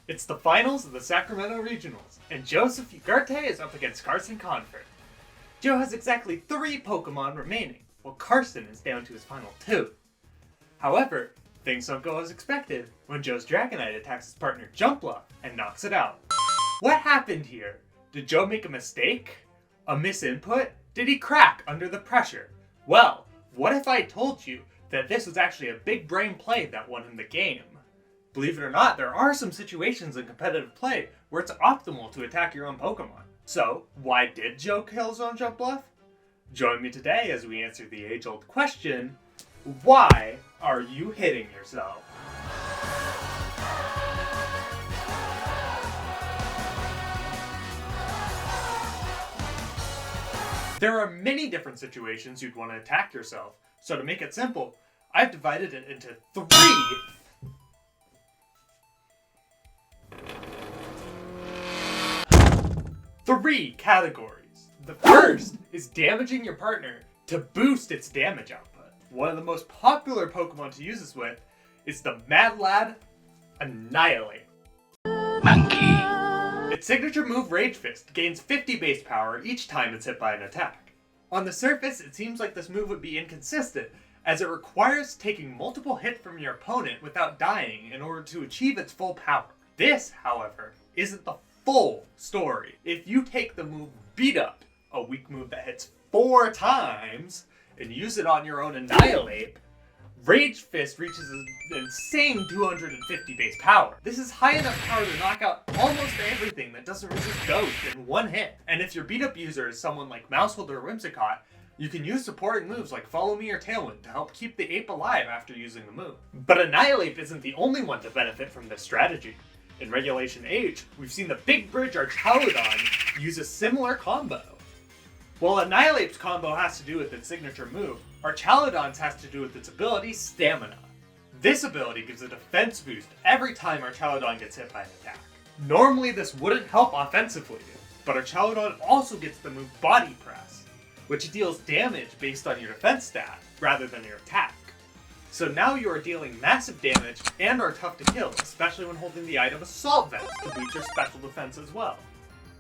It's the finals of the Sacramento Regionals, and Joseph Ugarte is up against Carson Confort. Joe has exactly 3 Pokemon remaining, while Carson is down to his final 2. However, things don't go as expected when Joe's Dragonite attacks his partner Jumpluff and knocks it out. What happened here? Did Joe make a mistake? A misinput? Did he crack under the pressure? Well, what if I told you that this was actually a big brain play that won him the game? Believe it or not, there are some situations in competitive play where it's optimal to attack your own Pokemon. So, why did Joe kill his own Jumpluff? Join me today as we answer the age-old question, why are you hitting yourself? There are many different situations you'd want to attack yourself, so to make it simple, I've divided it into 3 categories. The first is damaging your partner to boost its damage output. One of the most popular Pokemon to use this with is the Mad Lad Annihilate. Monkey. Its signature move, Rage Fist, gains 50 base power each time it's hit by an attack. On the surface, it seems like this move would be inconsistent, as it requires taking multiple hits from your opponent without dying in order to achieve its full power. This, however, isn't the full story. If you take the move Beat Up, a weak move that hits 4 times, and use it on your own Annihilate, Rage Fist reaches an insane 250 base power. This is high enough power to knock out almost everything that doesn't resist Ghost in one hit. And if your beat up user is someone like Mousehold or Whimsicott, you can use supporting moves like Follow Me or Tailwind to help keep the ape alive after using the move. But Annihilate isn't the only one to benefit from this strategy. In Regulation H, we've seen the Big Bridge Archaludon use a similar combo. While Annihilate's combo has to do with its signature move, Archaludon's has to do with its ability, Stamina. This ability gives a defense boost every time Archaludon gets hit by an attack. Normally this wouldn't help offensively, but Archaludon also gets the move Body Press, which deals damage based on your defense stat, rather than your attack. So now you are dealing massive damage and are tough to kill, especially when holding the item Assault Vest to boost your special defense as well.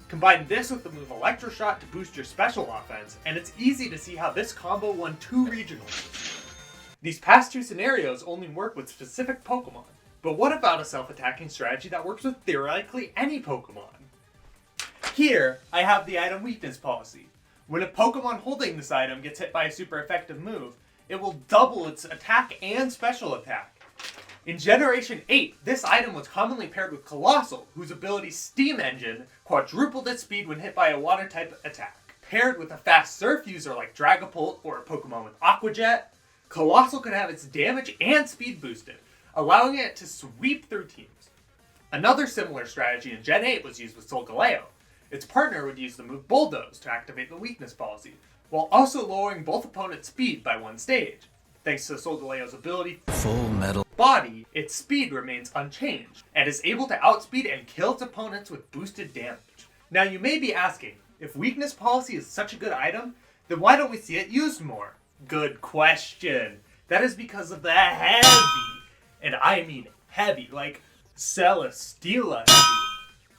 Combine this with the move Electroshot to boost your special offense, and it's easy to see how this combo won 2 regionals. These past 2 scenarios only work with specific Pokemon, but what about a self-attacking strategy that works with theoretically any Pokemon? Here, I have the item weakness policy. When a Pokemon holding this item gets hit by a super effective move, it will double its attack and special attack. In Generation 8, this item was commonly paired with Colossal, whose ability Steam Engine quadrupled its speed when hit by a water-type attack. Paired with a fast Surf user like Dragapult or a Pokemon with Aqua Jet, Colossal could have its damage and speed boosted, allowing it to sweep through teams. Another similar strategy in Gen 8 was used with Solgaleo. Its partner would use the move Bulldoze to activate the weakness policy, while also lowering both opponents' speed by 1 stage. Thanks to Solgaleo's ability Full Metal Body, its speed remains unchanged, and is able to outspeed and kill its opponents with boosted damage. Now you may be asking, if weakness policy is such a good item, then why don't we see it used more? Good question. That is because of the heavy, and I mean heavy, like Celesteela heavy,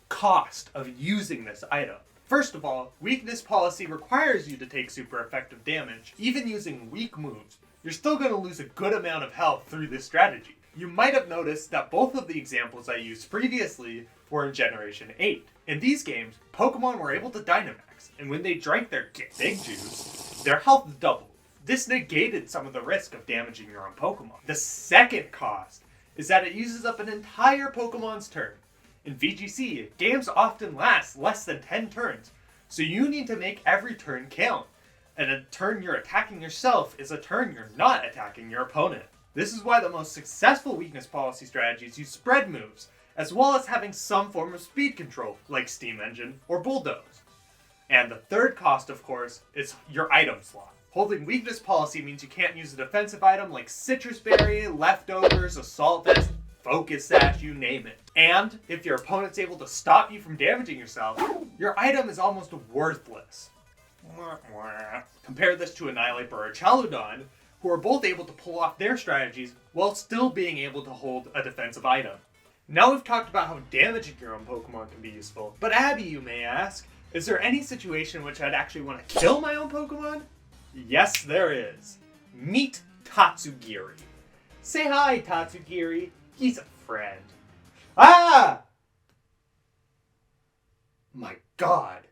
cost of using this item. First of all, weakness policy requires you to take super effective damage. Even using weak moves, you're still going to lose a good amount of health through this strategy. You might have noticed that both of the examples I used previously were in Generation 8. In these games, Pokemon were able to Dynamax, and when they drank their Big Juice, their health doubled. This negated some of the risk of damaging your own Pokemon. The second cost is that it uses up an entire Pokemon's turn. In VGC, games often last less than 10 turns, so you need to make every turn count. And a turn you're attacking yourself is a turn you're not attacking your opponent. This is why the most successful weakness policy strategies use spread moves, as well as having some form of speed control, like Steam Engine or Bulldoze. And the third cost, of course, is your item slot. Holding weakness policy means you can't use a defensive item like Citrus Berry, Leftovers, Assault Vest, Focus Sash, you name it. And if your opponent's able to stop you from damaging yourself, your item is almost worthless. Compare this to Annihilate or Chaludon, who are both able to pull off their strategies while still being able to hold a defensive item. Now we've talked about how damaging your own Pokemon can be useful, but Abby, you may ask, is there any situation in which I'd actually want to kill my own Pokemon? Yes, there is. Meet Tatsugiri. Say hi, Tatsugiri. He's a friend. Ah! My god.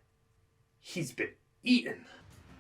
He's been eaten.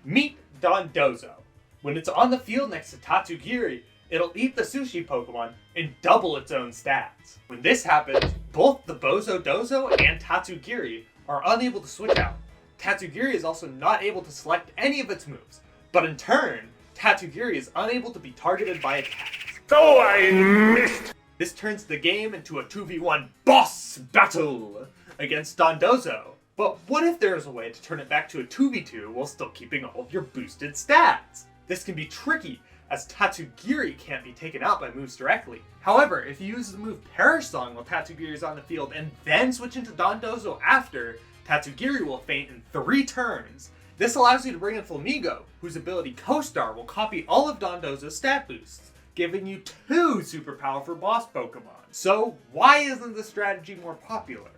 Meet Dondozo. When it's on the field next to Tatsugiri, it'll eat the sushi Pokemon and double its own stats. When this happens, both the Bozo-Dozo and Tatsugiri are unable to switch out. Tatsugiri is also not able to select any of its moves, but in turn, Tatsugiri is unable to be targeted by attacks. So I missed! This turns the game into a 2v1 boss battle against Dondozo. But what if there's a way to turn it back to a 2v2 while still keeping all of your boosted stats? This can be tricky, as Tatsugiri can't be taken out by moves directly. However, if you use the move Perish Song while Tatsugiri is on the field and then switch into Dondozo after, Tatsugiri will faint in 3 turns. This allows you to bring in Flamigo, whose ability Co-Star will copy all of Dondozo's stat boosts, giving you 2 super powerful boss Pokemon. So why isn't this strategy more popular?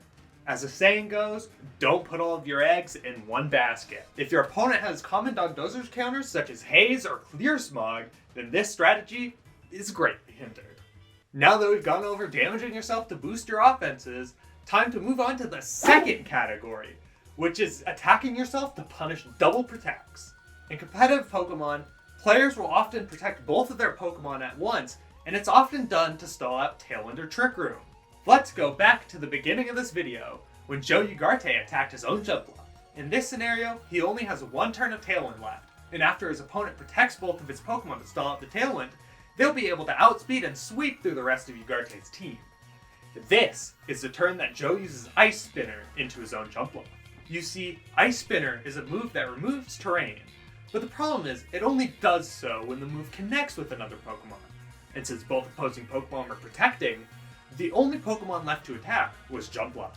As the saying goes, don't put all of your eggs in one basket. If your opponent has common Dondozo's counters such as Haze or Clear Smog, then this strategy is greatly hindered. Now that we've gone over damaging yourself to boost your offenses, time to move on to the second category, which is attacking yourself to punish double protects. In competitive Pokemon, players will often protect both of their Pokemon at once, and it's often done to stall out Tailwind or Trick Room. Let's go back to the beginning of this video, when Joe Ugarte attacked his own Jumpluff. In this scenario, he only has 1 turn of Tailwind left, and after his opponent protects both of his Pokemon to stall out the Tailwind, they'll be able to outspeed and sweep through the rest of Ugarte's team. This is the turn that Joe uses Ice Spinner into his own Jumpluff. You see, Ice Spinner is a move that removes terrain, but the problem is it only does so when the move connects with another Pokemon. And since both opposing Pokemon were protecting, the only Pokemon left to attack was Jumpluff.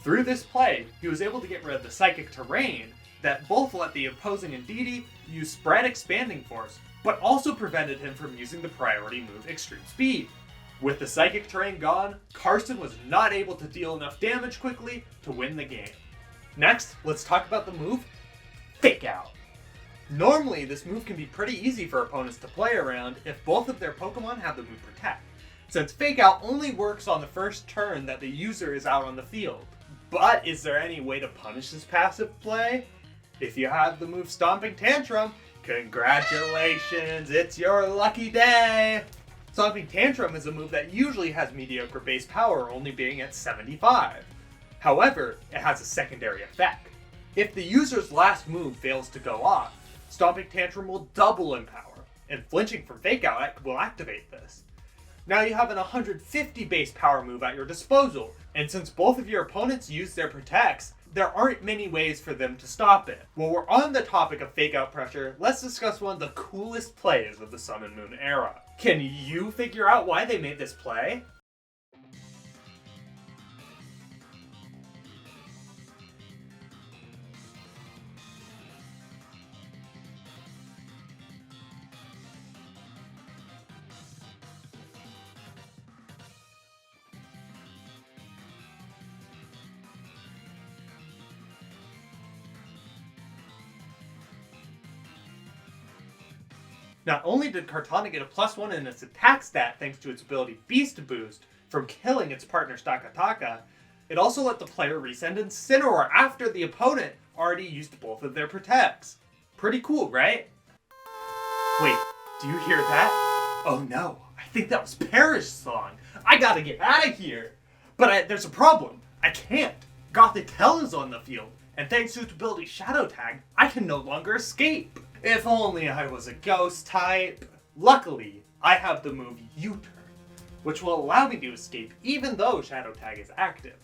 Through this play, he was able to get rid of the Psychic Terrain that both let the opposing Indeedee use Spread Expanding Force, but also prevented him from using the priority move Extreme Speed. With the Psychic Terrain gone, Carson was not able to deal enough damage quickly to win the game. Next, let's talk about the move Fake Out. Normally, this move can be pretty easy for opponents to play around if both of their Pokemon have the move Protect, since Fake Out only works on the first turn that the user is out on the field. But is there any way to punish this passive play? If you have the move Stomping Tantrum, congratulations, it's your lucky day! Stomping Tantrum is a move that usually has mediocre base power, only being at 75. However, it has a secondary effect. If the user's last move fails to go off, Stomping Tantrum will double in power, and flinching from Fake Out will activate this. Now you have an 150 base power move at your disposal, and since both of your opponents use their protects, there aren't many ways for them to stop it. While we're on the topic of Fake Out pressure, let's discuss one of the coolest plays of the Sun and Moon era. Can you figure out why they made this play? Not only did Kartana get a +1 in its attack stat thanks to its ability Beast Boost from killing its partner Stakataka, it also let the player resend Incineroar after the opponent already used both of their protects. Pretty cool, right? Wait, do you hear that? Oh no, I think that was Perish Song. I gotta get out of here. But there's a problem. I can't. Gothitelle is on the field, and thanks to its ability Shadow Tag, I can no longer escape. If only I was a ghost type. Luckily, I have the move U-Turn, which will allow me to escape even though Shadow Tag is active.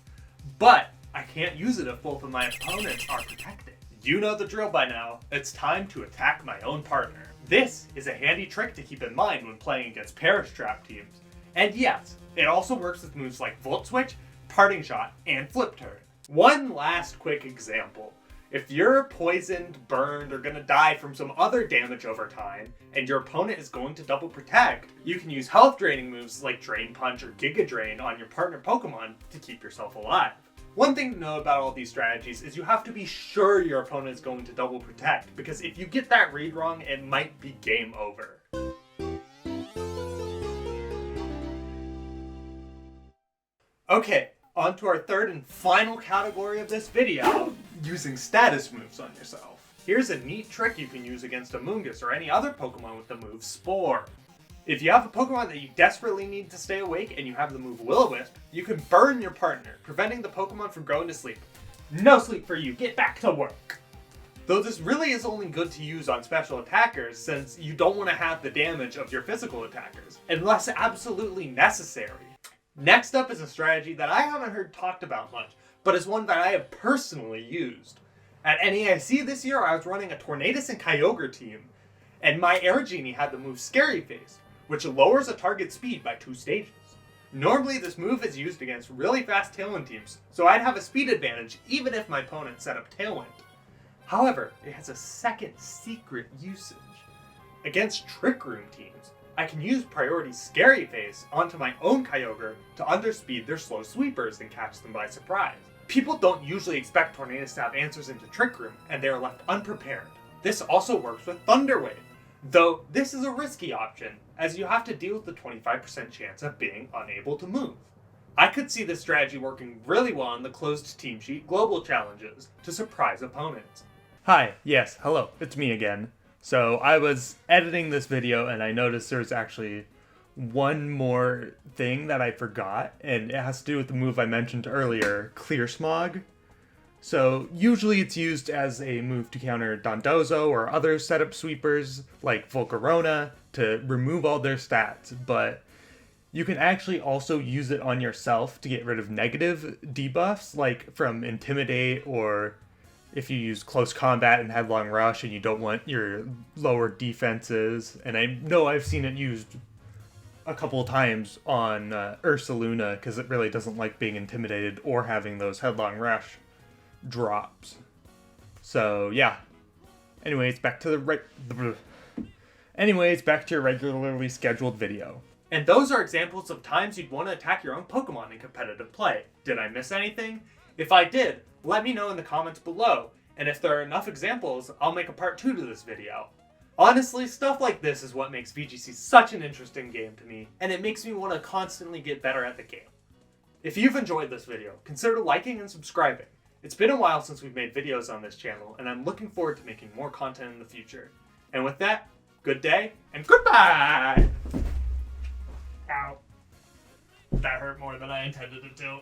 But I can't use it if both of my opponents are protected. You know the drill by now. It's time to attack my own partner. This is a handy trick to keep in mind when playing against Perish Trap teams. And yes, it also works with moves like Volt Switch, Parting Shot, and Flip Turn. One last quick example. If you're poisoned, burned, or gonna die from some other damage over time, and your opponent is going to double protect, you can use health draining moves like Drain Punch or Giga Drain on your partner Pokemon to keep yourself alive. One thing to know about all these strategies is you have to be sure your opponent is going to double protect, because if you get that read wrong, it might be game over. Okay, on to our third and final category of this video, using status moves on yourself. Here's a neat trick you can use against a Mungus or any other Pokemon with the move Spore. If you have a Pokemon that you desperately need to stay awake and you have the move Will-O-Wisp, you can burn your partner, preventing the Pokemon from going to sleep. No sleep for you, get back to work! Though this really is only good to use on special attackers, since you don't want to have the damage of your physical attackers, unless absolutely necessary. Next up is a strategy that I haven't heard talked about much, but is one that I have personally used. At NAIC this year, I was running a Tornadus and Kyogre team, and my Air Genie had the move Scary Face, which lowers a target speed by 2 stages. Normally this move is used against really fast Tailwind teams, so I'd have a speed advantage even if my opponent set up Tailwind. However, it has a second secret usage. Against Trick Room teams, I can use Priority Scary Face onto my own Kyogre to underspeed their slow sweepers and catch them by surprise. People don't usually expect Tornadus to have answers into Trick Room, and they are left unprepared. This also works with Thunder Wave, though this is a risky option, as you have to deal with the 25% chance of being unable to move. I could see this strategy working really well on the closed team sheet global challenges to surprise opponents. Hi, yes, hello, it's me again. So I was editing this video and I noticed there's actually one more thing that I forgot, and it has to do with the move I mentioned earlier, Clear Smog. So usually it's used as a move to counter Dondozo or other setup sweepers like Volcarona to remove all their stats, but you can actually also use it on yourself to get rid of negative debuffs like from Intimidate, or if you use Close Combat and Headlong Rush and you don't want your lower defenses. And I know I've seen it used a couple of times on Ursaluna because it really doesn't like being intimidated or having those Headlong Rush drops. So yeah. Anyways, back to your regularly scheduled video. And those are examples of times you'd want to attack your own Pokemon in competitive play. Did I miss anything? If I did, let me know in the comments below, and if there are enough examples, I'll make a part 2 to this video. Honestly, stuff like this is what makes VGC such an interesting game to me, and it makes me want to constantly get better at the game. If you've enjoyed this video, consider liking and subscribing. It's been a while since we've made videos on this channel, and I'm looking forward to making more content in the future. And with that, good day, and goodbye! Ow. That hurt more than I intended it to.